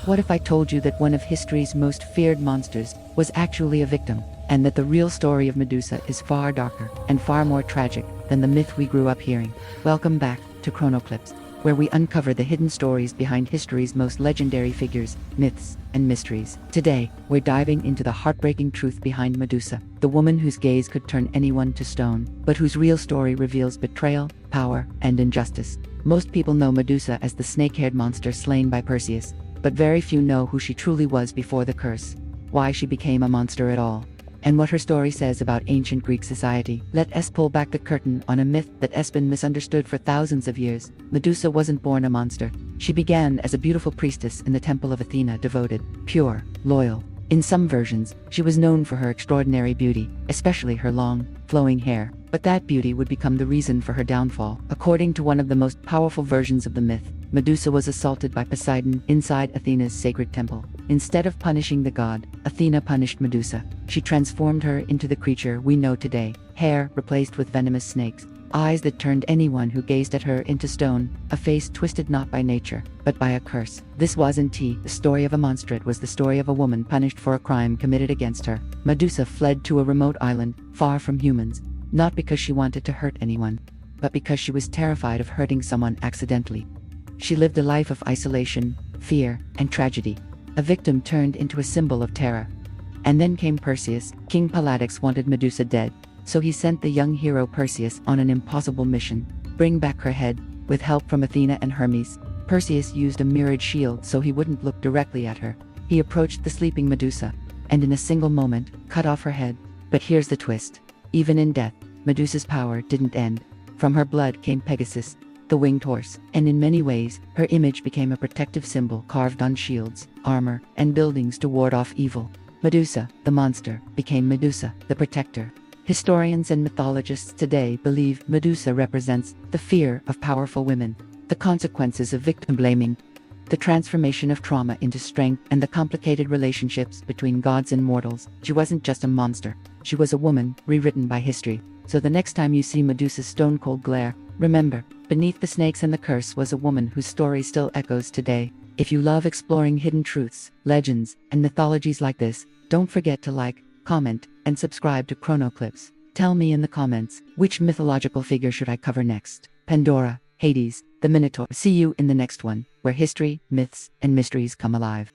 What if I told you that one of history's most feared monsters was actually a victim, and that the real story of Medusa is far darker and far more tragic than the myth we grew up hearing? Welcome back to Chronoclips, where we uncover the hidden stories behind history's most legendary figures, myths, and mysteries. Today, we're diving into the heartbreaking truth behind Medusa, the woman whose gaze could turn anyone to stone, but whose real story reveals betrayal, power, and injustice. Most people know Medusa as the snake-haired monster slain by Perseus, but very few know who she truly was before the curse, why she became a monster at all, and what her story says about ancient Greek society. Let us pull back the curtain on a myth that has been misunderstood for thousands of years. Medusa wasn't born a monster. She began as a beautiful priestess in the temple of Athena, devoted, pure, loyal. In some versions, she was known for her extraordinary beauty, especially her long, flowing hair. But that beauty would become the reason for her downfall. According to one of the most powerful versions of the myth, Medusa was assaulted by Poseidon inside Athena's sacred temple. Instead of punishing the god, Athena punished Medusa. She transformed her into the creature we know today, hair replaced with venomous snakes, eyes that turned anyone who gazed at her into stone, a face twisted not by nature, but by a curse. This wasn't the story of a monster, it was the story of a woman punished for a crime committed against her. Medusa fled to a remote island, far from humans, not because she wanted to hurt anyone, but because she was terrified of hurting someone accidentally. She lived a life of isolation, fear, and tragedy, a victim turned into a symbol of terror. And then came Perseus. King Pallades wanted Medusa dead, so he sent the young hero Perseus on an impossible mission: bring back her head, with help from Athena and Hermes. Perseus used a mirrored shield so he wouldn't look directly at her. He approached the sleeping Medusa, and in a single moment, cut off her head. But here's the twist. Even in death, Medusa's power didn't end. From her blood came Pegasus, the winged horse, and in many ways, her image became a protective symbol carved on shields, armor, and buildings to ward off evil. Medusa, the monster, became Medusa, the protector. Historians and mythologists today believe Medusa represents the fear of powerful women, the consequences of victim blaming, the transformation of trauma into strength, and the complicated relationships between gods and mortals. She wasn't just a monster, she was a woman, rewritten by history. So the next time you see Medusa's stone-cold glare, remember, beneath the snakes and the curse was a woman whose story still echoes today. If you love exploring hidden truths, legends, and mythologies like this, don't forget to like, comment, and subscribe to Chronoclips. Tell me in the comments, which mythological figure should I cover next? Pandora, Hades, the Minotaur. See you in the next one, where history, myths, and mysteries come alive.